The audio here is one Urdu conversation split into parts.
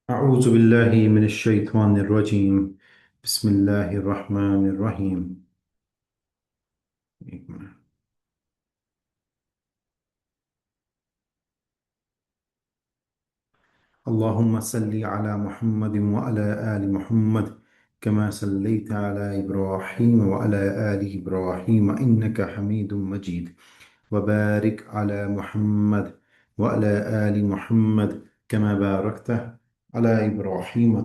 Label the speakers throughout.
Speaker 1: أعوذ بالله من الشيطان الرجيم. بسم الله الرحمن الرحيم. ایک منٹ۔ اللهم صل على محمد وعلى آل محمد كما صليت على إبراهيم وعلى آل إبراهيم إنك حميد مجيد، وبارك على محمد وعلى آل محمد كما باركت على إبراهيم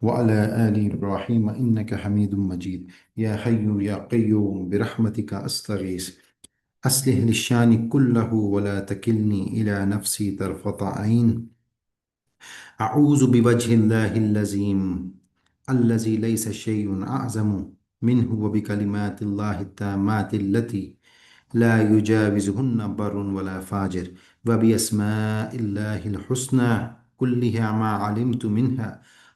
Speaker 1: وعلى آل إبراهيم إنك حميد مجيد. يا حي يا قيوم برحمتك أستغيث، أصلح لي الشان كله ولا تكلني إلى نفسي طرفة عين. أعوذ بوجه الله اللزيم الذي ليس شيء أعظم منه، وبكلمات الله التامات التي لا يجاوزهن بر ولا فاجر، وبأسماء الله الحسنى كلها ما علمت منها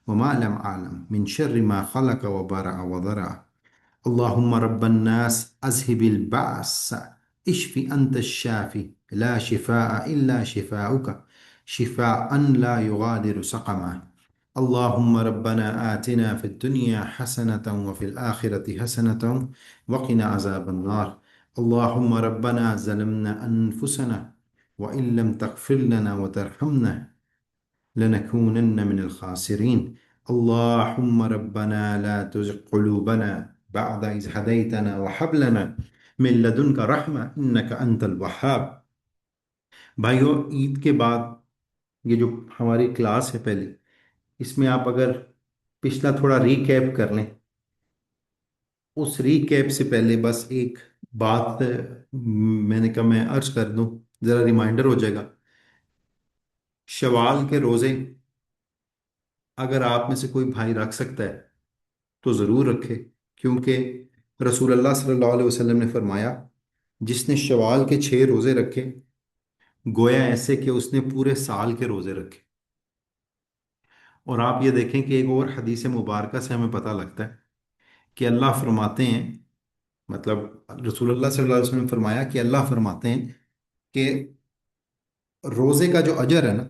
Speaker 1: وما لم أعلم، من شر ما خلق وبرأ وضرع. اللهم رب الناس أذهب البأس، اشف أنت الشافي، لا شفاء إلا شفاؤك، شفاء لا يغادر سقما. اللهم ربنا آتنا في الدنيا حسنة وفي الآخرة حسنة وقنا عذاب النار. اللهم ربنا ظلمنا أنفسنا وإن لم تغفر لنا وترحمنا لنكونن من الخاسرين. اللهم ربنا لا تزغ قلوبنا بعد إذ هديتنا وهب لنا من لدنك رحمة إنك أنت الوهاب۔ بھائیو، عید کے بعد یہ جو ہماری کلاس ہے پہلے، اس میں آپ اگر پچھلا تھوڑا ریکیپ کر لیں، اس ریکیپ سے پہلے بس ایک بات میں نے کہا میں عرض کر دوں، ذرا ریمائنڈر ہو جائے گا۔ شوال کے روزے اگر آپ میں سے کوئی بھائی رکھ سکتا ہے تو ضرور رکھے، کیونکہ رسول اللہ صلی اللہ علیہ وسلم نے فرمایا جس نے شوال کے 6 روزے رکھے گویا ایسے کہ اس نے پورے سال کے روزے رکھے۔ اور آپ یہ دیکھیں کہ ایک اور حدیث مبارکہ سے ہمیں پتہ لگتا ہے کہ اللہ فرماتے ہیں، مطلب رسول اللہ صلی اللہ علیہ وسلم نے فرمایا کہ اللہ فرماتے ہیں کہ روزے کا جو اجر ہے نا،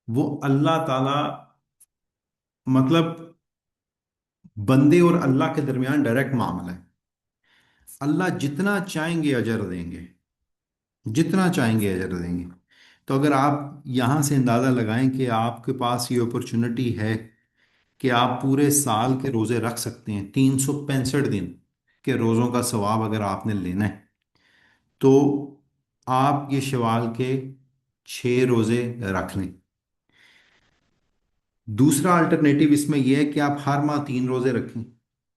Speaker 1: وہ اللہ تعالی، مطلب بندے اور اللہ کے درمیان ڈائریکٹ معاملہ ہے۔ اللہ جتنا چاہیں گے اجر دیں گے، جتنا چاہیں گے اجر دیں گے۔ تو اگر آپ یہاں سے اندازہ لگائیں کہ آپ کے پاس یہ اپرچونٹی ہے کہ آپ پورے سال کے روزے رکھ سکتے ہیں، 365 دن کے روزوں کا ثواب اگر آپ نے لینا ہے، تو آپ یہ شوال کے 6 روزے رکھ لیں۔ دوسرا الٹرنیٹو اس میں یہ ہے کہ آپ ہر ماہ 3 روزے رکھیں۔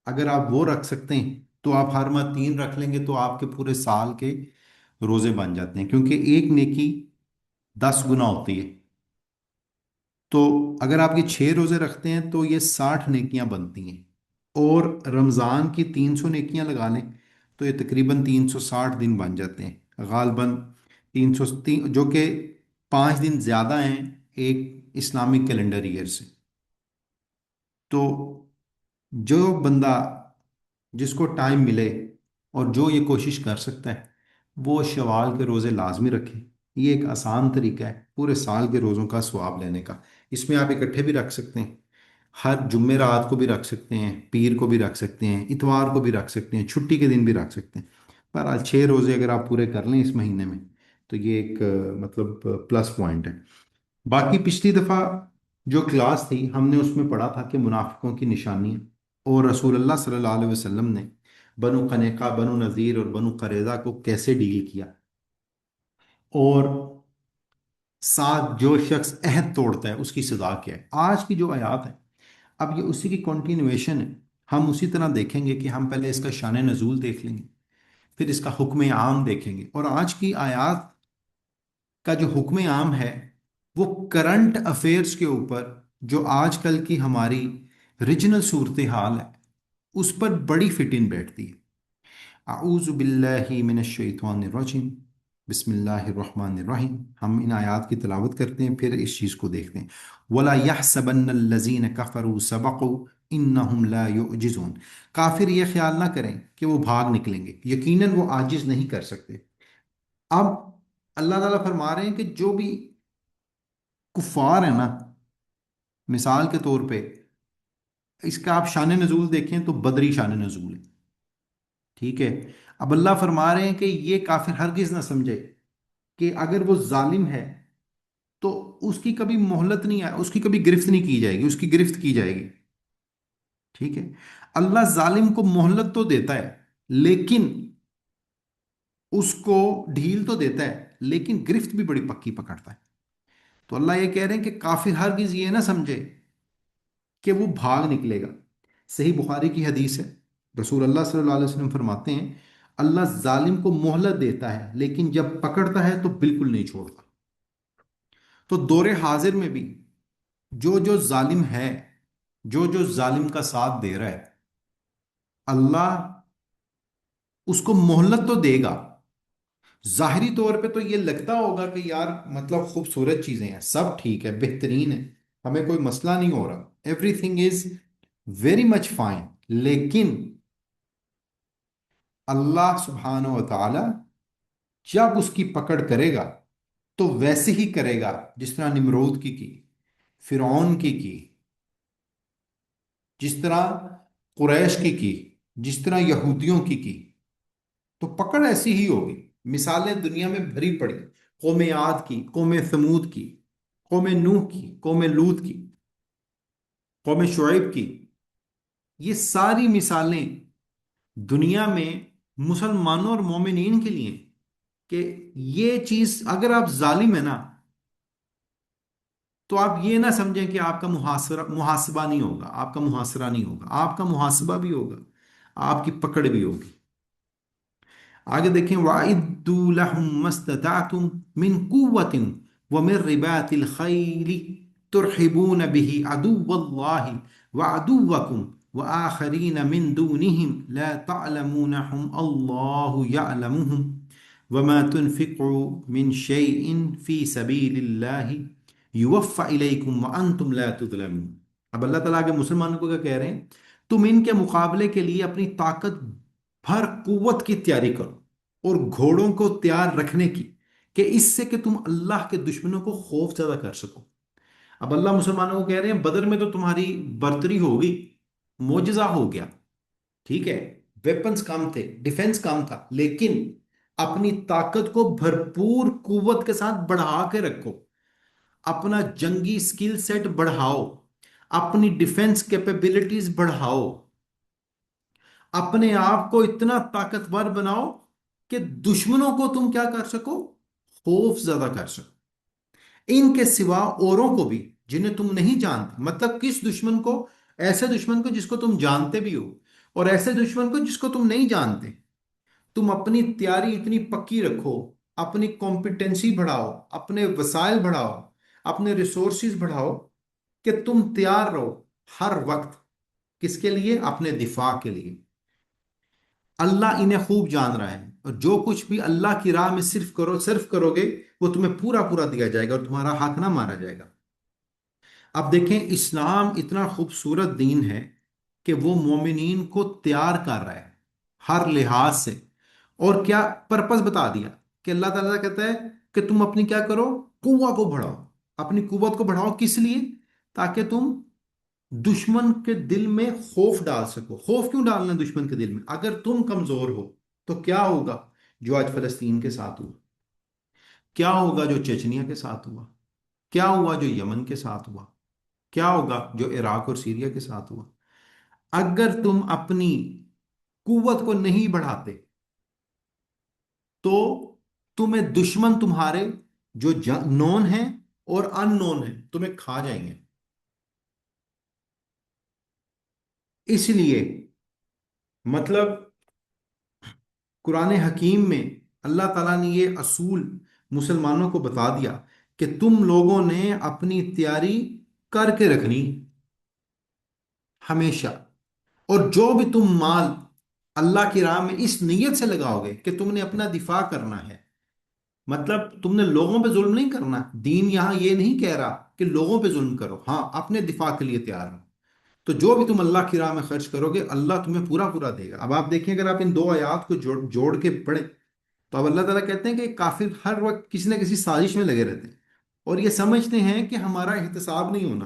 Speaker 1: اگر آپ وہ رکھ سکتے ہیں تو آپ ہر ماہ 3 رکھ لیں گے، تو آپ کے پورے سال کے روزے بن جاتے ہیں، کیونکہ ایک نیکی 10 گنا ہوتی ہے۔ تو اگر آپ یہ 6 روزے رکھتے ہیں تو یہ 60 نیکیاں بنتی ہیں، اور رمضان کی 300 نیکیاں لگا لیں تو یہ تقریباً 360 دن بن جاتے ہیں، غالباً 300، جو کہ 5 دن زیادہ ہیں ایک اسلامک کیلنڈر ایئر سے۔ تو جو بندہ، جس کو ٹائم ملے اور جو یہ کوشش کر سکتا ہے، وہ شوال کے روزے لازمی رکھے۔ یہ ایک آسان طریقہ ہے پورے سال کے روزوں کا ثواب لینے کا۔ اس میں آپ اکٹھے بھی رکھ سکتے ہیں، ہر جمعرات کو بھی رکھ سکتے ہیں، پیر کو بھی رکھ سکتے ہیں، اتوار کو بھی رکھ سکتے ہیں، چھٹی کے دن بھی رکھ سکتے ہیں۔ بہرحال 6 روزے اگر آپ پورے کر لیں اس مہینے میں تو یہ ایک مطلب پلس پوائنٹ ہے۔ باقی پچھلی دفعہ جو کلاس تھی ہم نے اس میں پڑھا تھا کہ منافقوں کی نشانی، اور رسول اللہ صلی اللہ علیہ وسلم نے بنو قنیقہ، بنو نذیر اور بنو قریظہ کو کیسے ڈیل کیا، اور ساتھ جو شخص عہد توڑتا ہے اس کی سزا کیا ہے۔ آج کی جو آیات ہے، اب یہ اسی کی کنٹینویشن ہے۔ ہم اسی طرح دیکھیں گے کہ ہم پہلے اس کا شان نزول دیکھ لیں گے، پھر اس کا حکم عام دیکھیں گے، اور آج کی آیات کا جو حکم عام ہے وہ کرنٹ افیئرس کے اوپر، جو آج کل کی ہماری ریجنل صورتحال ہے اس پر بڑی فٹ ان بیٹھتی ہے۔ اعوذ باللہ من الشیطان الرجیم، بسم اللہ الرحمن الرحیم۔ ہم ان آیات کی تلاوت کرتے ہیں پھر اس چیز کو دیکھتے ہیں۔ وَلَا يَحْسَبَنَّ الَّذِينَ كَفَرُوا سَبَقُوا إِنَّهُمْ لَا يُعْجِزُونَ۔ کافر یہ خیال نہ کریں کہ وہ بھاگ نکلیں گے، یقیناً وہ عاجز نہیں کر سکتے۔ اب اللہ تعالیٰ فرما رہے ہیں کہ جو بھی کفار ہیں نا، مثال کے طور پہ اس کا آپ شان نزول دیکھیں تو بدری شان نزول ہے، ٹھیک ہے؟ اب اللہ فرما رہے ہیں کہ یہ کافر ہرگز نہ سمجھے کہ اگر وہ ظالم ہے تو اس کی کبھی مہلت نہیں ہے، اس کی کبھی گرفت نہیں کی جائے گی، اس کی گرفت کی جائے گی، ٹھیک ہے؟ اللہ ظالم کو مہلت تو دیتا ہے، لیکن اس کو ڈھیل تو دیتا ہے، لیکن گرفت بھی بڑی پکی پکڑتا ہے۔ تو اللہ یہ کہہ رہے ہیں کہ کافر ہرگز یہ نہ سمجھے کہ وہ بھاگ نکلے گا۔ صحیح بخاری کی حدیث ہے، رسول اللہ صلی اللہ علیہ وسلم فرماتے ہیں اللہ ظالم کو مہلت دیتا ہے لیکن جب پکڑتا ہے تو بالکل نہیں چھوڑتا۔ تو دور حاضر میں بھی جو ظالم ہے، جو ظالم کا ساتھ دے رہا ہے، اللہ اس کو مہلت تو دے گا۔ ظاہری طور پہ تو یہ لگتا ہوگا کہ یار مطلب خوبصورت چیزیں ہیں، سب ٹھیک ہے، بہترین ہے، ہمیں کوئی مسئلہ نہیں ہو رہا، everything is very much fine, لیکن اللہ سبحانہ و تعالی جب اس کی پکڑ کرے گا تو ویسے ہی کرے گا جس طرح نمرود کی، فرعون کی، جس طرح قریش کی، جس طرح یہودیوں کی، تو پکڑ ایسی ہی ہوگی۔ مثالیں دنیا میں بھری پڑی، قوم عاد کی، قوم ثمود کی، قوم نوح کی، قوم لوط کی، قوم شعیب کی، یہ ساری مثالیں دنیا میں مسلمانوں اور مومنین کے لیے کہ یہ چیز اگر آپ ظالم ہے نا تو آپ یہ نہ سمجھیں کہ آپ کا محاسبہ نہیں ہوگا، آپ کا محاصرہ نہیں ہوگا، آپ کا محاسبہ بھی ہوگا، آپ کی پکڑ بھی ہوگی۔ آگے دیکھیں وَأَعِدُّوا لَهُم مَّا اسْتَطَعْتُم مِّن قُوَّةٍ وَمِن رِّبَاطِ الْخَيْلِ تُرْهِبُونَ بِهِ عَدُوَّ اللَّهِ وَعَدُوَّكُمْ وَآخَرِينَ مِن دُونِهِمْ لَا تَعْلَمُونَهُمْ اللَّهُ يَعْلَمُهُمْ وَمَا تُنفِقُوا مِن شَيْءٍ فِي سَبِيلِ اللَّهِ يُوَفَّ إِلَيْكُمْ وَأَنتُمْ لَا تُظْلَمُونَ۔ اب اللہ تعالیٰ کے مسلمانوں کو کیا کہہ رہے ہیں؟ تم ان کے مقابلے کے لیے اپنی طاقت بھر قوت کی تیاری کرو اور گھوڑوں کو تیار رکھنے کی، کہ اس سے کہ تم اللہ کے دشمنوں کو خوف زدہ کر سکو۔ اب اللہ مسلمانوں کو کہہ رہے ہیں بدر میں تو تمہاری برتری ہوگی، معجزہ ہو گیا، ٹھیک ہے، ویپنز کم تھے، ڈیفنس کم تھا، لیکن اپنی طاقت کو بھرپور قوت کے ساتھ بڑھا کے رکھو، اپنا جنگی سکل سیٹ بڑھاؤ، اپنی ڈیفنس کیپیبلٹیز بڑھاؤ، اپنے آپ کو اتنا طاقتور بناؤ کہ دشمنوں کو تم کیا کر سکو؟ خوف زدہ کر سکو، ان کے سوا اوروں کو بھی جنہیں تم نہیں جانتے۔ مطلب کس دشمن کو؟ ایسے دشمن کو جس کو تم جانتے بھی ہو، اور ایسے دشمن کو جس کو تم نہیں جانتے۔ تم اپنی تیاری اتنی پکی رکھو، اپنی کمپیٹنسی بڑھاؤ، اپنے وسائل بڑھاؤ، اپنے ریسورسز بڑھاؤ، کہ تم تیار رہو ہر وقت، کس کے لیے؟ اپنے دفاع کے لیے۔ اللہ انہیں خوب جان رہا ہے، اور جو کچھ بھی اللہ کی راہ میں صرف کرو گے وہ تمہیں پورا پورا دیا جائے گا اور تمہارا حق نہ مارا جائے گا۔ اب دیکھیں اسلام اتنا خوبصورت دین ہے کہ وہ مومنین کو تیار کر رہا ہے ہر لحاظ سے، اور کیا پرپس بتا دیا کہ اللہ تعالیٰ کہتا ہے کہ تم اپنی کیا کرو؟ قوت کو بڑھاؤ، اپنی قوت کو بڑھاؤ، کس لیے؟ تاکہ تم دشمن کے دل میں خوف ڈال سکو۔ خوف کیوں ڈالنا دشمن کے دل میں؟ اگر تم کمزور ہو تو کیا ہوگا جو آج فلسطین کے ساتھ ہوا؟ کیا ہوگا جو چچنیا کے ساتھ ہوا؟ کیا ہوا جو یمن کے ساتھ ہوا؟ کیا ہوگا جو عراق اور سیریا کے ساتھ ہوا؟ اگر تم اپنی قوت کو نہیں بڑھاتے تو تمہیں دشمن تمہارے جو نون ہیں اور ان نون ہیں تمہیں کھا جائیں گے۔ اس لیے مطلب قرآن حکیم میں اللہ تعالیٰ نے یہ اصول مسلمانوں کو بتا دیا کہ تم لوگوں نے اپنی تیاری کر کے رکھنی ہمیشہ، اور جو بھی تم مال اللہ کی راہ میں اس نیت سے لگاؤ گے کہ تم نے اپنا دفاع کرنا ہے، مطلب تم نے لوگوں پہ ظلم نہیں کرنا، دین یہاں یہ نہیں کہہ رہا کہ لوگوں پہ ظلم کرو، ہاں اپنے دفاع کے لیے تیار ہو، تو جو بھی تم اللہ کی راہ میں خرچ کرو گے اللہ تمہیں پورا پورا دے گا۔ اب آپ دیکھیں اگر آپ ان دو آیات کو جوڑ کے پڑھیں تو اب اللہ تعالیٰ کہتے ہیں کہ کافر ہر وقت کسی نہ کسی سازش میں لگے رہتے ہیں، اور یہ سمجھتے ہیں کہ ہمارا احتساب نہیں ہونا،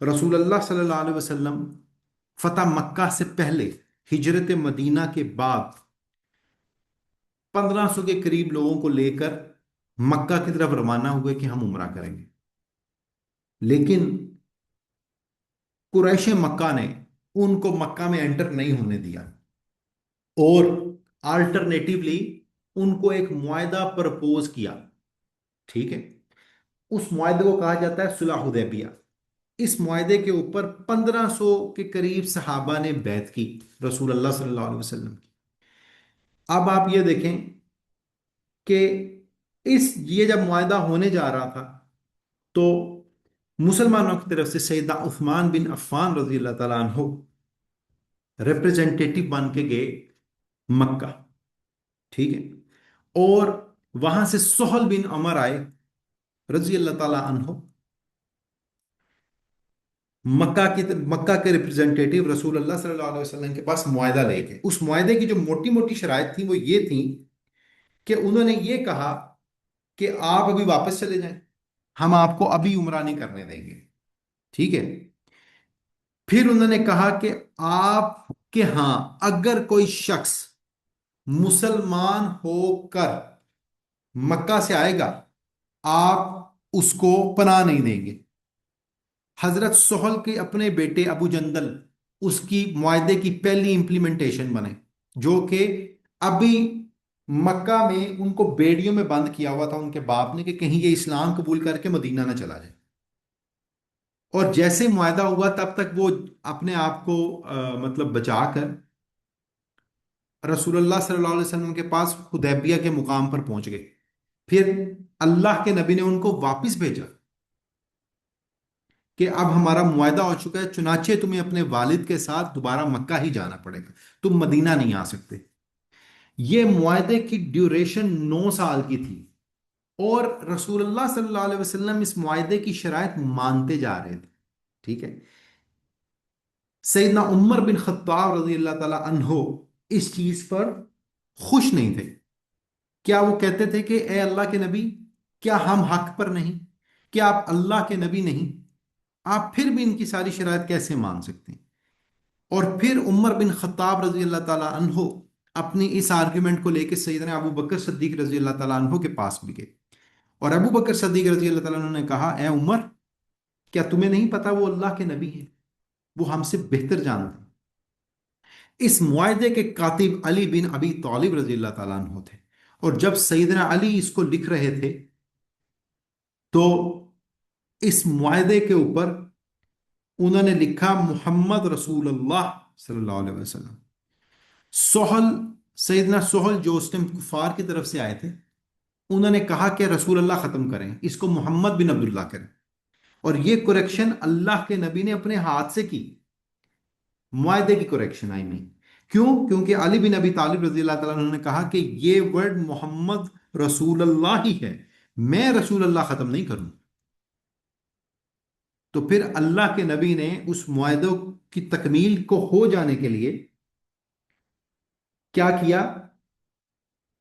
Speaker 1: رسول اللہ صلی اللہ علیہ وسلم فتح مکہ سے پہلے، ہجرت مدینہ کے بعد 1500 کے قریب لوگوں کو لے کر مکہ کی طرف روانہ ہوئے کہ ہم عمرہ کریں گے، لیکن قریش مکہ نے ان کو مکہ میں انٹر نہیں ہونے دیا، اور آلٹرنیٹیولی ان کو ایک معاہدہ پرپوز کیا، ٹھیک ہے؟ اس معاہدے کو کہا جاتا ہے صلح حدیبیہ۔ اس معاہدے کے اوپر 1500 کے قریب صحابہ نے بیعت کی رسول اللہ صلی اللہ علیہ وسلم کی۔ اب آپ یہ دیکھیں کہ یہ جب معاہدہ ہونے جا رہا تھا تو مسلمانوں کی طرف سے سیدنا عثمان بن عفان رضی اللہ تعالیٰ عنہ ریپرزینٹیٹو بن کے گئے مکہ، ٹھیک ہے؟ اور وہاں سے سہل بن عمر آئے رضی اللہ تعالیٰ عنہ، مکہ کے ریپرزینٹیٹو رسول اللہ صلی اللہ علیہ وسلم کے پاس معاہدہ لے کے۔ اس معاہدے کی جو موٹی موٹی شرائط تھیں وہ یہ تھیں کہ انہوں نے یہ کہا کہ آپ ابھی واپس چلے جائیں، ہم آپ کو ابھی عمرہ نہیں کرنے دیں گے، ٹھیک ہے؟ پھر انہوں نے کہا کہ آپ کے ہاں اگر کوئی شخص مسلمان ہو کر مکہ سے آئے گا آپ اس کو پناہ نہیں دیں گے۔ حضرت سہل کے اپنے بیٹے ابو جندل اس کی معاہدے کی پہلی امپلیمنٹیشن بنے، جو کہ ابھی مکہ میں ان کو بیڑیوں میں بند کیا ہوا تھا ان کے باپ نے کہ کہیں یہ اسلام قبول کر کے مدینہ نہ چلا جائے۔ اور جیسے معاہدہ ہوا تب تک وہ اپنے آپ کو مطلب بچا کر رسول اللہ صلی اللہ علیہ وسلم کے پاس حدیبیہ کے مقام پر پہنچ گئے۔ پھر اللہ کے نبی نے ان کو واپس بھیجا کہ اب ہمارا معاہدہ ہو چکا ہے، چنانچہ تمہیں اپنے والد کے ساتھ دوبارہ مکہ ہی جانا پڑے گا، تم مدینہ نہیں آ سکتے۔ یہ معاہدے کی ڈیوریشن 9 سال کی تھی، اور رسول اللہ صلی اللہ علیہ وسلم اس معاہدے کی شرائط مانتے جا رہے تھے، ٹھیک ہے؟ سیدنا عمر بن خطاب رضی اللہ تعالی عنہ اس چیز پر خوش نہیں تھے۔ کیا وہ کہتے تھے کہ اے اللہ کے نبی، کیا ہم حق پر نہیں؟ کیا آپ اللہ کے نبی نہیں؟ آپ پھر بھی ان کی ساری شرائط کیسے مان سکتے ہیں؟ اور پھر عمر بن خطاب رضی اللہ تعالیٰ عنہ اپنی اس آرگیومنٹ کو لے کے سیدنا ابو بکر صدیق رضی اللہ تعالیٰ عنہ کے پاس بھی گئے، اور ابو بکر صدیق رضی اللہ تعالیٰ عنہ نے کہا اے عمر، کیا تمہیں نہیں پتا وہ اللہ کے نبی ہیں، وہ ہم سے بہتر جانتے ہیں۔ اس معاہدے کے کاتب علی بن ابی طالب رضی اللہ تعالیٰ عنہ تھے، اور جب سیدنا علی اس کو لکھ رہے تھے تو اس معاہدے کے اوپر انہوں نے لکھا محمد رسول اللہ صلی اللہ علیہ وسلم۔ سہل، سیدنا سہل جو اس ٹائم کفار کی طرف سے آئے تھے، انہوں نے کہا کہ رسول اللہ ختم کریں، اس کو محمد بن عبداللہ کریں، اور یہ کریکشن اللہ کے نبی نے اپنے ہاتھ سے کی، معاہدے کی کریکشن آئی نہیں۔ کیوں؟ کیونکہ علی بن ابی طالب رضی اللہ تعالیٰ عنہ نے کہا کہ یہ ورڈ محمد رسول اللہ ہی ہے، میں رسول اللہ ختم نہیں کروں۔ تو پھر اللہ کے نبی نے اس معاہدے کی تکمیل کو ہو جانے کے لیے کیا کیا؟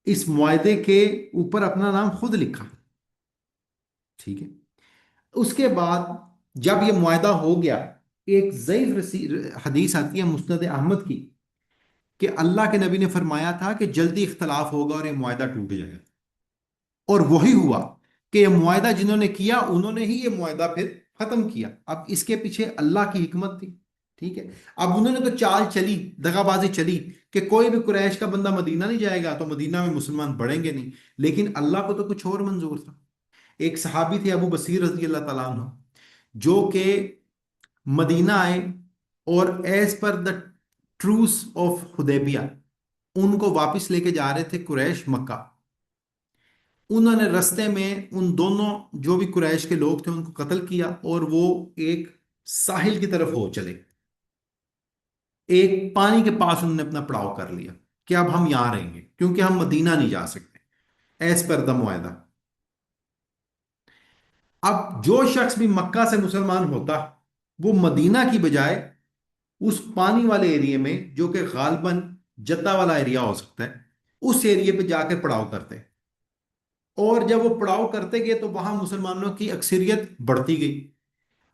Speaker 1: اس معاہدے کے اوپر اپنا نام خود لکھا، ٹھیک ہے؟ اس کے بعد جب یہ معاہدہ ہو گیا، ایک ضعیف حدیث آتی ہے مسند احمد کی کہ اللہ کے نبی نے فرمایا تھا کہ جلدی اختلاف ہوگا اور یہ معاہدہ ٹوٹ جائے گا، اور وہی ہوا کہ یہ معاہدہ جنہوں نے کیا انہوں نے ہی یہ معاہدہ پھر ختم کیا۔ اب اس کے پیچھے اللہ کی حکمت تھی، ٹھیک ہے؟ اب انہوں نے تو چال چلی، دغا بازی چلی کہ کوئی بھی قریش کا بندہ مدینہ نہیں جائے گا تو مدینہ میں مسلمان بڑھیں گے نہیں، لیکن اللہ کو تو کچھ اور منظور تھا۔ ایک صحابی تھے ابو بصیر رضی اللہ تعالیٰ عنہ، جو کہ مدینہ آئے اور ایز پر دا ٹروس آف حدیبیہ ان کو واپس لے کے جا رہے تھے قریش مکہ۔ انہوں نے رستے میں ان دونوں جو بھی قریش کے لوگ تھے ان کو قتل کیا، اور وہ ایک ساحل کی طرف ہو چلے، ایک پانی کے پاس انہوں نے اپنا پڑاؤ کر لیا کہ اب ہم یہاں رہیں گے کیونکہ ہم مدینہ نہیں جا سکتے ایز پر دا معاہدہ۔ اب جو شخص بھی مکہ سے مسلمان ہوتا وہ مدینہ کی بجائے اس پانی والے ایریے میں، جو کہ غالباً جدہ والا ایریا ہو سکتا ہے، اس ایریے پہ جا کے پڑاؤ کرتے، اور جب وہ پڑاؤ کرتے گئے تو وہاں مسلمانوں کی اکثریت بڑھتی گئی۔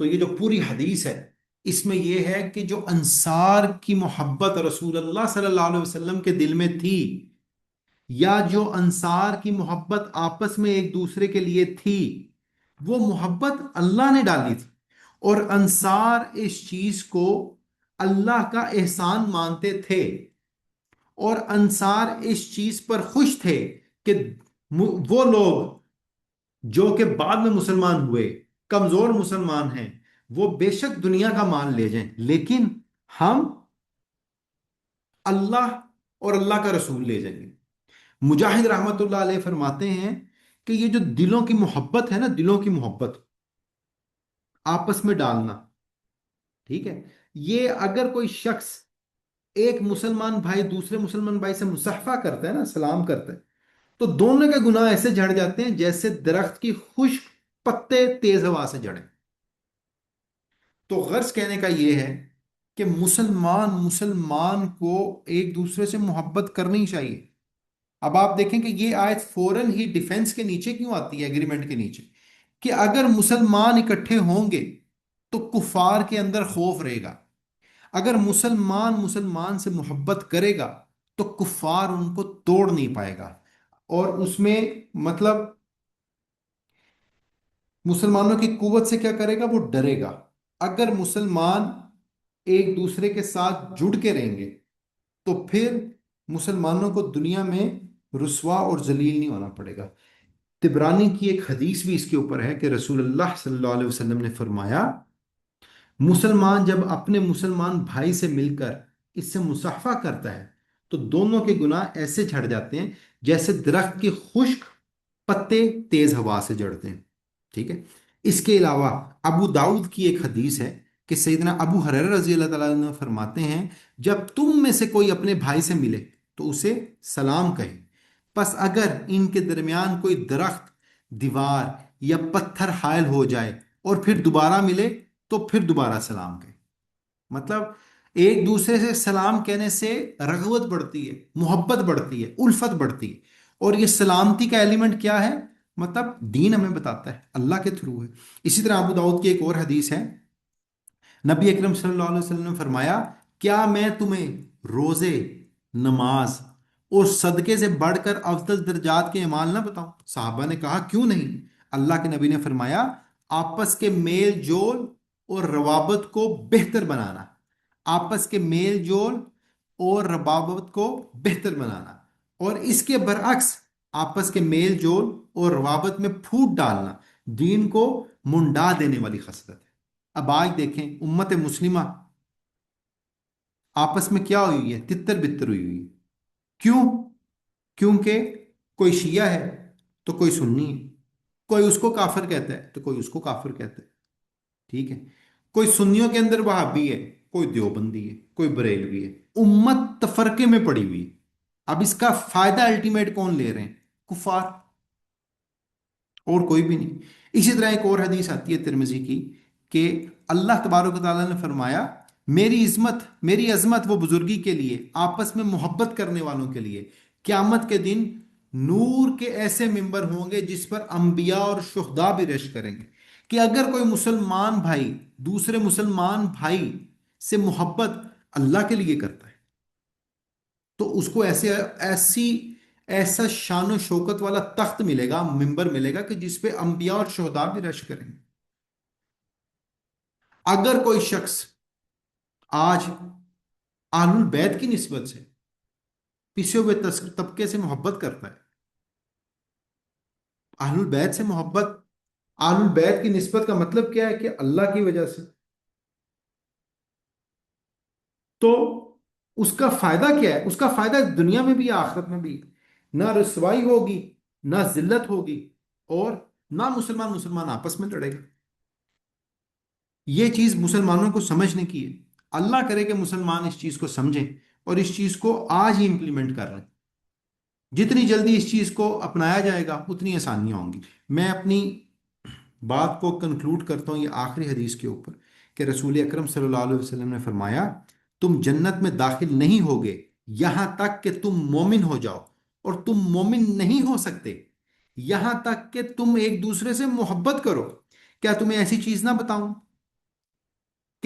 Speaker 1: تو یہ جو پوری حدیث ہے اس میں یہ ہے کہ جو انصار کی محبت رسول اللہ صلی اللہ علیہ وسلم کے دل میں تھی، یا جو انصار کی محبت آپس میں ایک دوسرے کے لیے تھی، وہ محبت اللہ نے ڈالی تھی، اور انصار اس چیز کو اللہ کا احسان مانتے تھے، اور انصار اس چیز پر خوش تھے کہ وہ لوگ جو کہ بعد میں مسلمان ہوئے، کمزور مسلمان ہیں، وہ بے شک دنیا کا مال لے جائیں، لیکن ہم اللہ اور اللہ کا رسول لے جائیں گے۔ مجاہد رحمت اللہ علیہ فرماتے ہیں کہ یہ جو دلوں کی محبت ہے نا، دلوں کی محبت آپس میں ڈالنا، ٹھیک ہے، یہ اگر کوئی شخص، ایک مسلمان بھائی دوسرے مسلمان بھائی سے مصافحہ کرتا ہے نا، سلام کرتا ہے، تو دونوں کے گناہ ایسے جھڑ جاتے ہیں جیسے درخت کی خشک پتے تیز ہوا سے جھڑے۔ تو غرض کہنے کا یہ ہے کہ مسلمان مسلمان کو ایک دوسرے سے محبت کرنی چاہیے۔ اب آپ دیکھیں کہ یہ آیت فوراً ہی ڈیفنس کے نیچے کیوں آتی ہے، ایگریمنٹ کے نیچے، کہ اگر مسلمان اکٹھے ہوں گے تو کفار کے اندر خوف رہے گا، اگر مسلمان مسلمان سے محبت کرے گا تو کفار ان کو توڑ نہیں پائے گا، اور اس میں مطلب مسلمانوں کی قوت سے کیا کرے گا، وہ ڈرے گا۔ اگر مسلمان ایک دوسرے کے ساتھ جڑ کے رہیں گے تو پھر مسلمانوں کو دنیا میں رسوا اور ذلیل نہیں ہونا پڑے گا۔ تبرانی کی ایک حدیث بھی اس کے اوپر ہے کہ رسول اللہ صلی اللہ علیہ وسلم نے فرمایا، مسلمان جب اپنے مسلمان بھائی سے مل کر اس سے مصافحہ کرتا ہے تو دونوں کے گناہ ایسے جھڑ جاتے ہیں جیسے درخت کی خشک پتے تیز ہوا سے جڑتے ہیں، ٹھیک ہے۔ اس کے علاوہ ابو داؤد کی ایک حدیث ہے کہ سیدنا ابو ہریرہ رضی اللہ تعالیٰ عنہ فرماتے ہیں، جب تم میں سے کوئی اپنے بھائی سے ملے تو اسے سلام کہے، پس اگر ان کے درمیان کوئی درخت، دیوار یا پتھر حائل ہو جائے اور پھر دوبارہ ملے تو پھر دوبارہ سلام کہے۔ مطلب ایک دوسرے سے سلام کہنے سے رغبت بڑھتی ہے، محبت بڑھتی ہے، الفت بڑھتی ہے، اور یہ سلامتی کا ایلیمنٹ کیا ہے، مطلب دین ہمیں بتاتا ہے، اللہ کے تھرو ہے۔ اسی طرح ابو داؤد کی ایک اور حدیث ہے، نبی اکرم صلی اللہ علیہ وسلم نے فرمایا، کیا میں تمہیں روزے، نماز اور صدقے سے بڑھ کر افضل درجات کے اعمال نہ بتاؤں؟ صحابہ نے کہا کیوں نہیں؟ اللہ کے نبی نے فرمایا، آپس کے میل جول اور روابط کو بہتر بنانا، آپس کے میل جول اور روابط کو بہتر بنانا، اور اس کے برعکس آپس کے میل جول اور روابط میں پھوٹ ڈالنا دین کو منڈا دینے والی خصلت ہے۔ اب آج دیکھیں امت مسلمہ آپس میں کیا ہوئی ہے، تتر بتر ہوئی ہوئی ہے۔ کیوں؟ کیونکہ کوئی شیعہ ہے تو کوئی سنی ہے، کوئی اس کو کافر کہتا ہے تو کوئی اس کو کافر کہتا ہے، ٹھیک ہے، کوئی سنیوں کے اندر وہابی ہے، کوئی دیوبندی ہے، کوئی بریلوی ہے، امت تفرقے میں پڑی ہوئی ہے۔ اب اس کا فائدہ الٹیمیٹ کون لے رہے ہیں؟ کفار، اور کوئی بھی نہیں۔ اسی طرح ایک اور حدیث آتی ہے ترمذی کی کہ اللہ تبارک و تعالیٰ نے فرمایا، میری عظمت وہ بزرگی کے لیے، آپس میں محبت کرنے والوں کے لیے قیامت کے دن نور کے ایسے ممبر ہوں گے جس پر انبیاء اور شہداء بھی رشک کریں گے، کہ اگر کوئی مسلمان بھائی دوسرے مسلمان بھائی سے محبت اللہ کے لیے کرتا ہے تو اس کو ایسا شان و شوکت والا تخت ملے گا، ممبر ملے گا کہ جس پہ انبیاء اور شہداء بھی رش کریں گے۔ اگر کوئی شخص آج اہل البیت کی نسبت سے پسے ہوئے طبقے سے محبت کرتا ہے، اہل البیت سے محبت، اہل البیت کی نسبت کا مطلب کیا ہے کہ اللہ کی وجہ سے، تو اس کا فائدہ کیا ہے؟ اس کا فائدہ دنیا میں بھی آخرت میں بھی، نہ رسوائی ہوگی، نہ ذلت ہوگی، اور نہ مسلمان مسلمان آپس میں لڑے گا۔ یہ چیز مسلمانوں کو سمجھنے کی ہے، اللہ کرے کہ مسلمان اس چیز کو سمجھیں اور اس چیز کو آج ہی امپلیمنٹ کر رہے ہیں۔ جتنی جلدی اس چیز کو اپنایا جائے گا اتنی آسانیاں ہوں گی۔ میں اپنی بات کو کنکلوڈ کرتا ہوں یہ آخری حدیث کے اوپر کہ رسول اکرم صلی اللہ علیہ وسلم نے فرمایا، تم جنت میں داخل نہیں ہوگے یہاں تک کہ تم مومن ہو جاؤ، اور تم مومن نہیں ہو سکتے یہاں تک کہ تم ایک دوسرے سے محبت کرو۔ کیا تمہیں ایسی چیز نہ بتاؤں